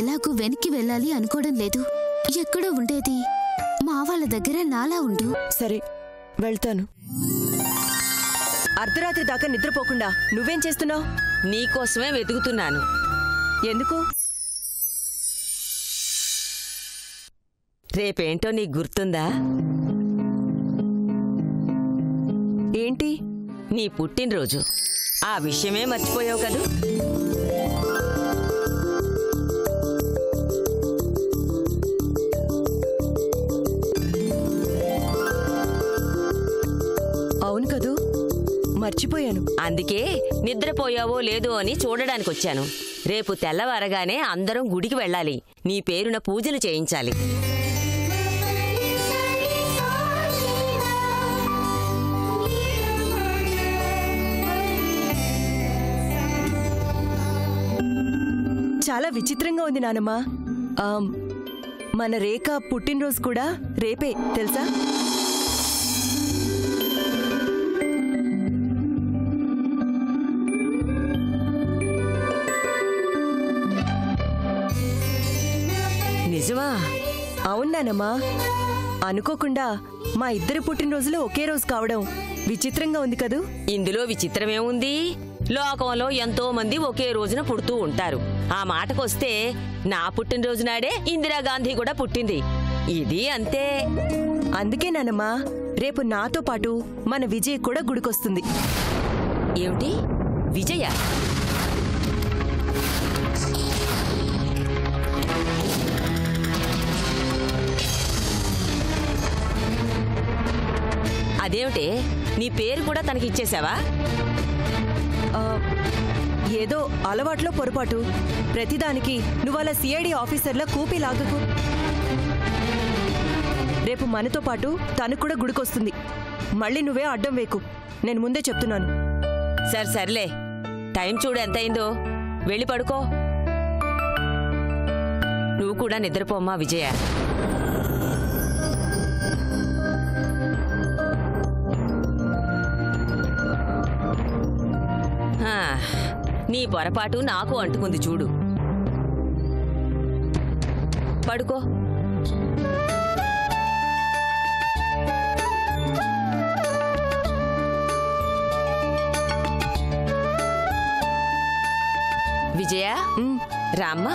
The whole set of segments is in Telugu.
ఎలాగూ వెనక్కి వెళ్ళాలి అనుకోవడం లేదు. ఎక్కడో ఉండేది మా వాళ్ళ దగ్గర నాలా ఉండు. సరే వెళ్తాను. అర్ధరాత్రి దాకా నిద్రపోకుండా నువ్వేం చేస్తున్నావు? నీకోసమే వెతుకుతున్నాను. ఎందుకు? రేపేంటో నీకు గుర్తుందా? ఏంటి? నీ పుట్టినరోజు. ఆ విషయమే మర్చిపోయావు కదూ? అవును కదూ, మర్చిపోయాను. అందుకే నిద్రపోయావో లేదో అని చూడడానికొచ్చాను. రేపు తెల్లవారగానే అందరం గుడికి వెళ్ళాలి. నీ పేరున పూజలు చేయించాలి. చాలా విచిత్రంగా ఉంది నానమ్మ. మన రేఖ పుట్టినరోజు కూడా రేపే తెలుసా? నిజమా? అవును నానమ్మా. అనుకోకుండా మా ఇద్దరు పుట్టినరోజులు ఒకే రోజు కావడం విచిత్రంగా ఉంది కదూ? ఇందులో విచిత్రమేముంది? లోకంలో ఎంతో మంది ఒకే రోజున పుడుతూ ఉంటారు. ఆ మాటకొస్తే నా పుట్టినరోజు నాడే ఇందిరాగాంధీ కూడా పుట్టింది. ఇది అంతే. అందుకే నానమ్మా, రేపు నాతో పాటు మన విజయ్ కూడా గుడికొస్తుంది. ఏమిటి? విజయ? అదేమిటి? నీ పేరు కూడా తనకిచ్చేశావా? ఏదో అలవాట్లో పొరపాటు. ప్రతిదానికి నువ్వలా సిఐడి ఆఫీసర్లా కూపి లాగకు. రేపు మనతో పాటు తను కూడా గుడికొస్తుంది. మళ్ళీ నువ్వే అడ్డం వేకు, నేను ముందే చెప్తున్నాను. సర్లే, టైం చూడు ఎంతయిందో. వెళ్ళి పడుకో. నువ్వు కూడా నిద్రపోమ్మా విజయ. నీ పొరపాటు నాకు అంటుకుంది చూడు. పడుకో. విజయ, రామ్మా.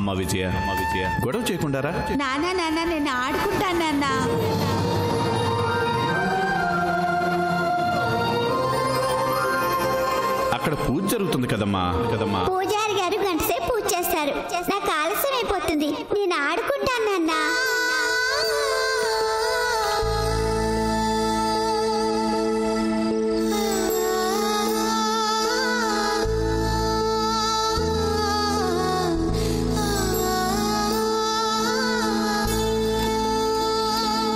అమ్మ విజయ గొడవ చేయకుండారా? నాన్న నేను ఆడుకుంటానన్నా. అక్కడ పూజ జరుగుతుంది కదమ్మా. పూజారి గారు గంటసేపు పూజ చేస్తారు. నాకు ఆలస్యం అయిపోతుంది. నేను ఆడుకుంటానన్నా.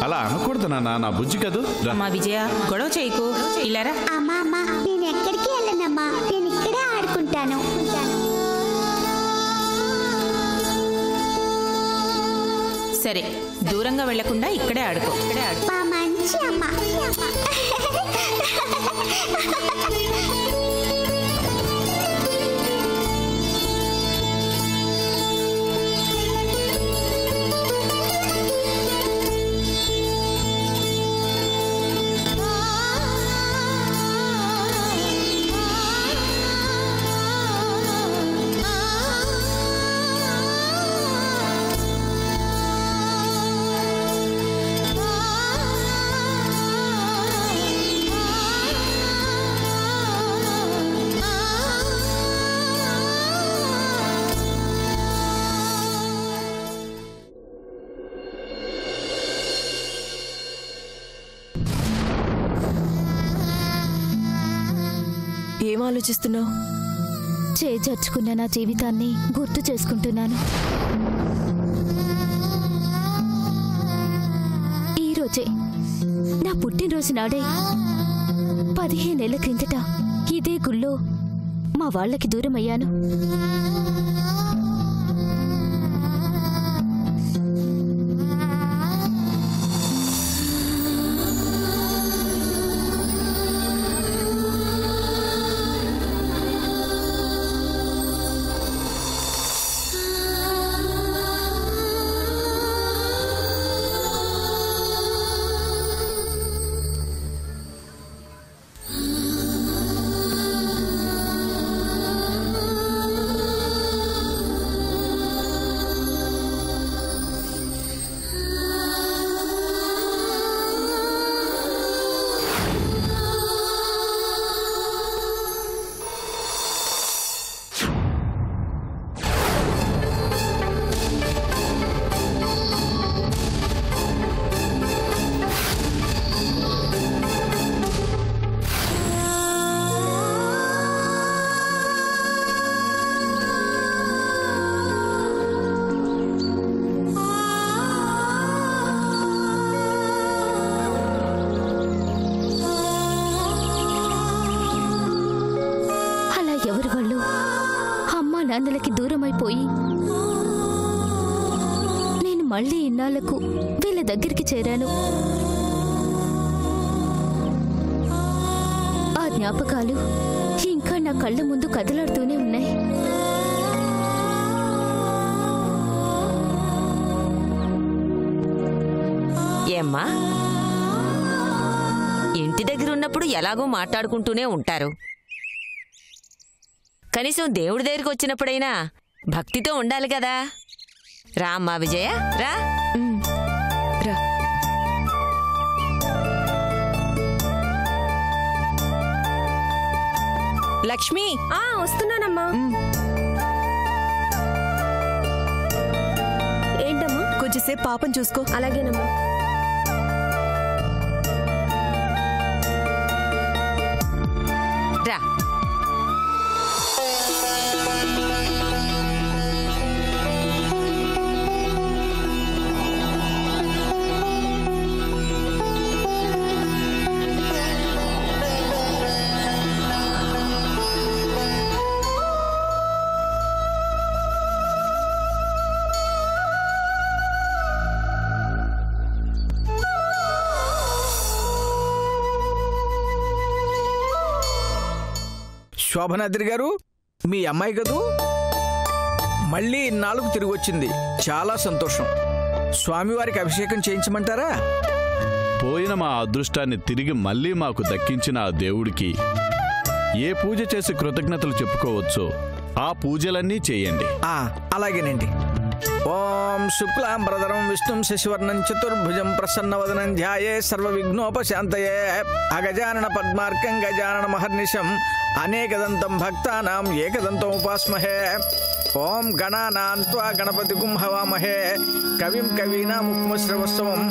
అలా అనకూడదు నాన్న, నా బుజ్జి కదూ. అమ్మా విజయ గొడవ చేయకు, ఇలారా. అమ్మా నేను ఎక్కడికి వెళ్ళనమ్మా, నేను ఇక్కడే ఆడుకుంటాను. సరే, దూరంగా వెళ్లకుండా ఇక్కడే ఆడుకో. మా మంచి అమ్మ. ఏం ఆలోచిస్తున్నావు? చేజర్చుకున్న నా జీవితాన్ని గుర్తు చేసుకుంటున్నాను. ఈరోజే నా పుట్టినరోజు నాడే 15 ఏళ్ల క్రిందట ఇదే గుళ్ళో మా వాళ్ళకి దూరం అయ్యాను. ఎవరి వాళ్ళు అమ్మా నాన్నలకి దూరమైపోయి నేను మళ్ళీ ఇన్నాళ్లకు వీళ్ళ దగ్గరికి చేరాను. ఆ జ్ఞాపకాలు ఇంకా నా కళ్ళ ముందు కదలాడుతూనే ఉన్నాయి. ఏమ్మా, ఇంటి దగ్గర ఉన్నప్పుడు ఎలాగో మాట్లాడుకుంటూనే ఉంటారు. కనీసం దేవుడి దగ్గరికి వచ్చినప్పుడైనా భక్తితో ఉండాలి కదా. రా అమ్మా విజయ, రా. రా. లక్ష్మి, వస్తున్నానమ్మా. ఏంటమ్మా? కొంచెంసేపు పాపం చూసుకో. అలాగేనమ్మా. రా. శోభనాద్రి గారు, మీ అమ్మాయి కదూ? మళ్ళీ ఇన్నాళ్ళకు తిరిగి వచ్చింది. చాలా సంతోషం. స్వామివారికి అభిషేకం చేయించమంటారా? పోయిన మా అదృష్టాన్ని తిరిగి మళ్ళీ మాకు దక్కించిన ఆ దేవుడికి ఏ పూజ చేసి కృతజ్ఞతలు చెప్పుకోవచ్చో ఆ పూజలన్నీ చేయండి. అలాగేనండి. ఓం శుక్లాంబరధరం విష్ణుం శశివర్ణం చతుర్భుజం ప్రసన్నవదనం ధ్యాయే సర్వవిఘ్నోపశాంతయే అగజానన పద్మార్కం గజానన మహర్నిశం అనేకదంతం భక్తానాం ఏకదంతం ఉపాస్మహే. ఓం గణానాం త్వా గణపతిగుం హవామహే కవిం కవీనాముపమశ్రవస్తవం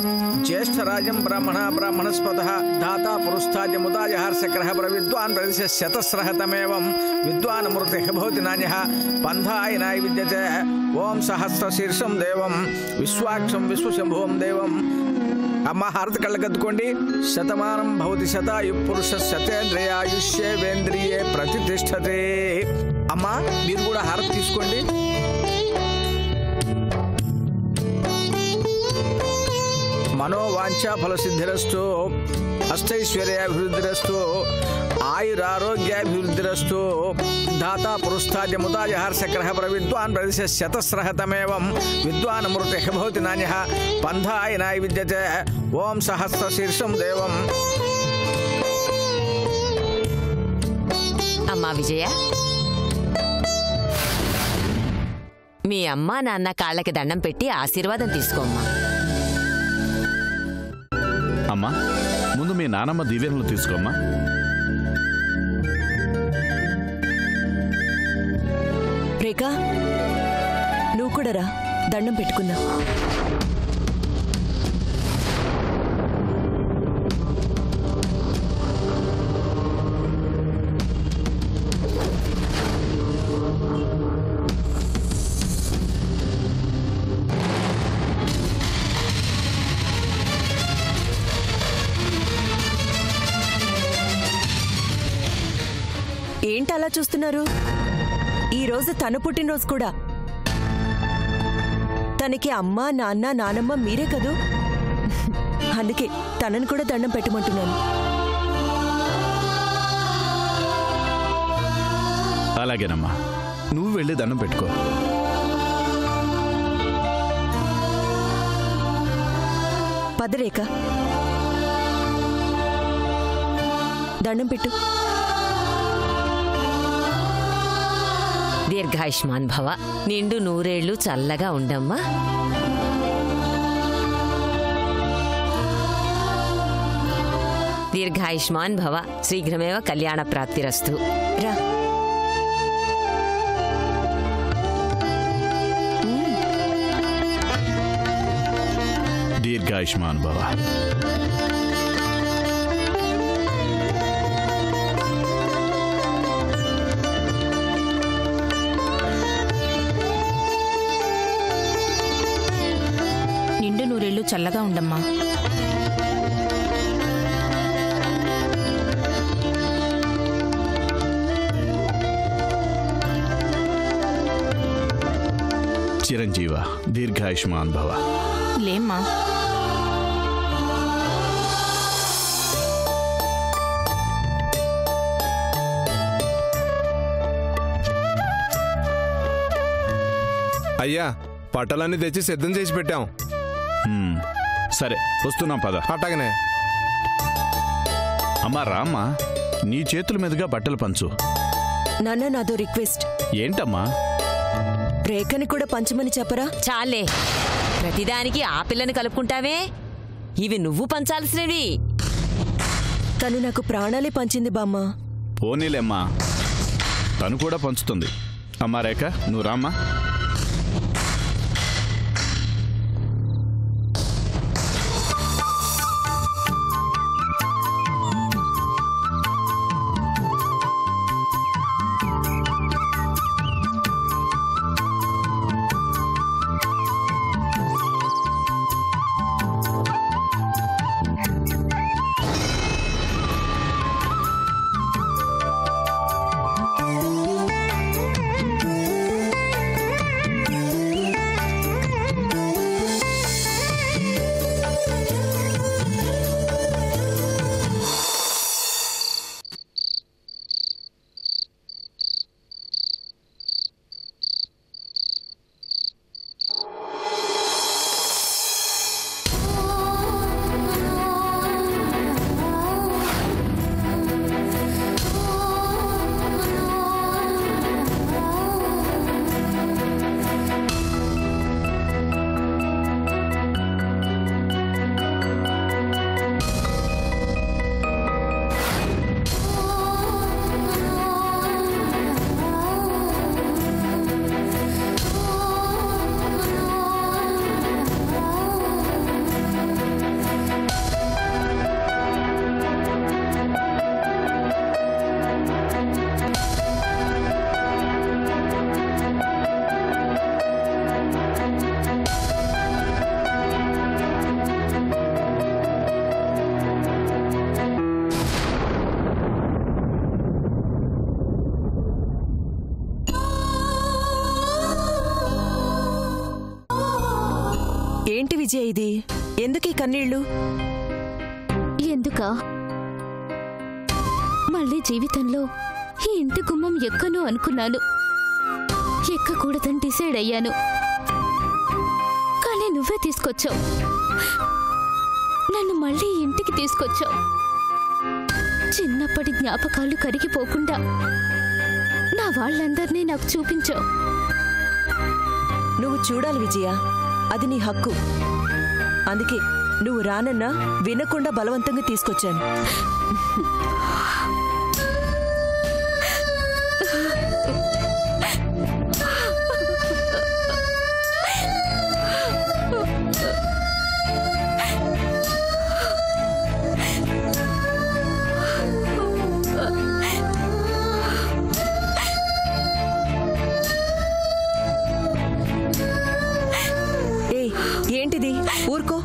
జ్యేష్ఠరాజం బ్రాహ్మణస్పతః ధాతా పురుస్తాజముదాయ హర్షకరః ప్రవిద్వాన్ ప్రదిశతస్రహతమేవం విద్వానమృతిః భవతి నాన్యః పంథాయనాయ విద్యతే. ఓం సహస్రశీర్షం దేవం విశ్వాక్షం విశ్వశంభువం దేవం. అమ్మ హారతి కళ్ళకద్దుకోండి. శతమానం భవతి శతాయు పురుష శతేంద్రియాయుష్యేవేంద్రియే ప్రతిష్టతే. అమ్మా మీరు కూడా హారతి తీసుకోండి. మనోవాంఛా ఫలసిద్ధిరస్తు అష్టైశ్వర్యాభివృద్ధిరస్తు ఆయురారోగ్యాభివృద్ధిరస్తు ధాతా పురుస్తాజముదాయ హర్షకరః ప్రవిద్వాన్ ప్రదిశతస్రహతమేవం విద్వానమృతిః భవతి నాన్యః పంథాయనాయ విద్యతే. ఓం సహస్రశీర్షం దేవం. అమ్మా విజయ, మీ అమ్మా నాన్న కాళ్ళకి దండం పెట్టి ఆశీర్వాదం తీసుకోమ్మా. అమ్మా ముందు మీ నానమ్మ దీవెనలు తీసుకోమ్మా. రేఖా నువ్వు కూడా రా, దండం పెట్టుకుందా. ఏంటి అలా చూస్తున్నారు? ఈరోజు తన పుట్టినరోజు కూడా. తనకి అమ్మ నాన్న నానమ్మ మీరే కదూ, అందుకే తనని కూడా దండం పెట్టమంటున్నాను. అలాగేనమ్మా, నువ్వు వెళ్ళి దండం పెట్టుకో. పదరేఖ దండం పెట్టు. దీర్ఘాయుష్మాన్ భవ, నిండు నూరేళ్లు చల్లగా ఉండమ్మా. దీర్ఘాయుష్మాన్ భవ, శీఘ్రమేవ కళ్యాణ ప్రాప్తిరస్తు. రా. దీర్ఘాయుష్మాన్ భవ. నిండు నూరేళ్లు చల్లగా ఉండమ్మా. చిరంజీవ దీర్ఘాయుష్మాన్ భవ. లేమ్మా. అయ్యా పట్టాలన్నీ తెచ్చి సిద్ధం చేసి పెట్టాం. సరే వస్తున్నాం పద. అట్టగనే. అమ్మా రామ్మా, నీ చేతుల మీదుగా బట్టలు పంచు. నాన్న నాదో రిక్వెస్ట్. ఏంటమ్మా? రేఖని కూడా పంచమని చెప్పరా? చాలే, ప్రతిదానికి ఆ పిల్లని కలుపుకుంటావే. ఇవి నువ్వు పంచాల్సినవి. తను నాకు ప్రాణాలే పంచింది బామ్మ. పోనీలేమ్మా, తను కూడా పంచుతుంది. అమ్మా రేఖ నువ్వు రామ్మా. ఏంటి విజయ ఇది? ఎందుకీ కన్నీళ్లు? ఎందుకా? మళ్ళీ జీవితంలో ఈ ఇంటి గుమ్మం ఎక్కను అనుకున్నాను. ఎక్కకూడదని డిసైడ్ అయ్యాను. కానీ నువ్వే తీసుకొచ్చావు. నన్ను మళ్ళీ ఇంటికి తీసుకొచ్చావు. చిన్నప్పటి జ్ఞాపకాలు కరిగిపోకుండా నా వాళ్ళందరినీ నాకు చూపించావు. నువ్వు చూడాలి విజయ, అది నీ హక్కు. అందుకే నువ్వు రానన్నా వినకుండా బలవంతంగా తీసుకొచ్చాను. ఏంటిది? ఊరుకో.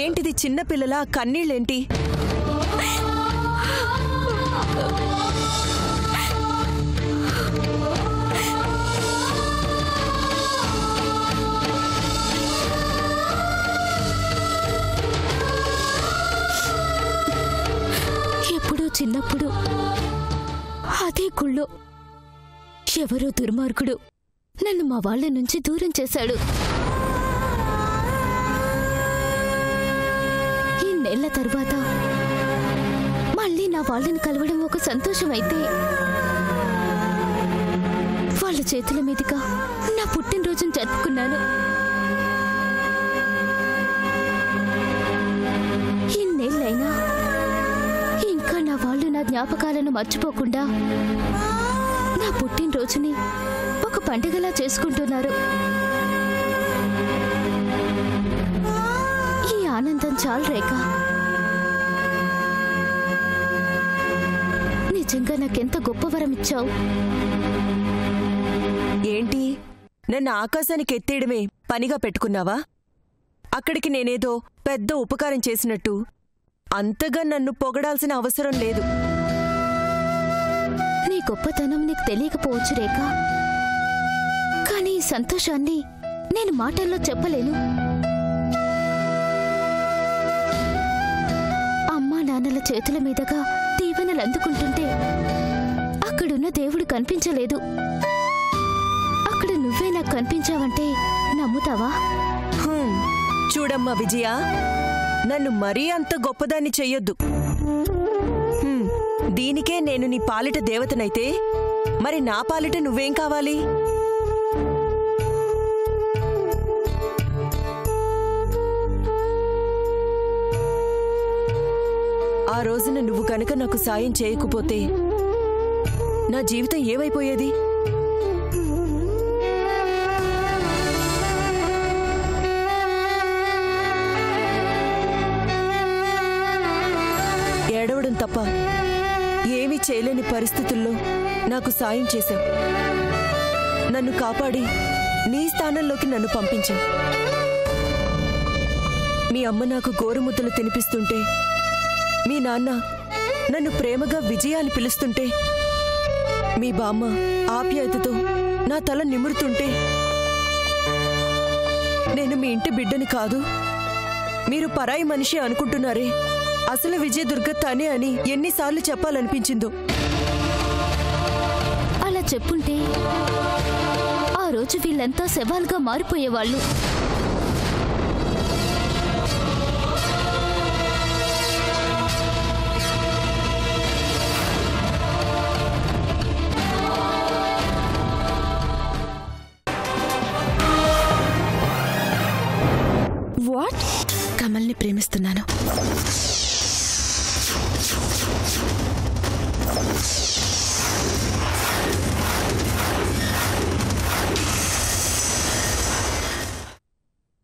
ఏంటిది? చిన్నపిల్లల కన్నీళ్ళేంటి? ఎప్పుడూ చిన్నప్పుడు అదే గుళ్ళో ఎవరో దుర్మార్గుడు నన్ను మా వాళ్ళ నుంచి దూరం చేశాడు. ఇన్నేళ్ల తరువాత మళ్ళీ నా వాళ్ళని కలవడం ఒక సంతోషమైతే, వాళ్ళ చేతుల మీదుగా నా పుట్టినరోజును జరుపుకున్నాను. ఇన్నేళ్ళైనా ఇంకా నా వాళ్ళు నా జ్ఞాపకాలను మర్చిపోకుండా నా పుట్టినరోజుని ఒక పండుగలా చేసుకుంటున్నారు. ఈ ఆనందం చాలు రేఖ. నిజంగా నాకెంత గొప్ప వరం ఇచ్చావు. ఏంటి, నన్ను ఆకాశానికి ఎత్తేయడమే పనిగా పెట్టుకున్నావా? అక్కడికి నేనేదో పెద్ద ఉపకారం చేసినట్టు అంతగా నన్ను పొగడాల్సిన అవసరం లేదు. నీ గొప్పతనం నీకు తెలియకపోవచ్చు రేఖ. కానీ ఈ సంతోషాన్ని నేను మాటల్లో చెప్పలేను. అమ్మా నాన్నల చేతుల మీదుగా దీవెనలు అందుకుంటుంటే అక్కడున్న దేవుడు కనిపించలేదు. అక్కడ నువ్వే నాకు కనిపించావంటే నమ్ముతావా? చూడమ్మా విజయ, నన్ను మరీ అంత గొప్పదాన్ని చెయ్యొద్దు. దీనికే నేను నీ పాలిట దేవతనైతే మరి నా పాలిట నువ్వేం కావాలి? ఆ రోజున నువ్వు కనుక నాకు సాయం చేయకపోతే నా జీవితం ఏమైపోయేది? ఏడవడం తప్ప ఏమీ చేయలేని పరిస్థితుల్లో నాకు సాయం చేశావు. నన్ను కాపాడి నీ స్థానంలోకి నన్ను పంపించావు. మీ అమ్మ నాకు గోరుముద్దలు తినిపిస్తుంటే, మీ నాన్న నన్ను ప్రేమగా విజయ అని పిలుస్తుంటే, మీ బామ్మ ఆప్యాయతతో నా తల నిమురుతుంటే, నేను మీ ఇంటి బిడ్డని కాదు, మీరు పరాయి మనిషి అనుకుంటున్నారే, అసలు విజయదుర్గ తానే అని ఎన్నిసార్లు చెప్పాలనిపించిందో. అలా చెప్పుంటే ఆ రోజు వీళ్ళంతా శవాలుగా మారిపోయేవాళ్ళు. వాట్? కమల్ని ప్రేమిస్తున్నాను.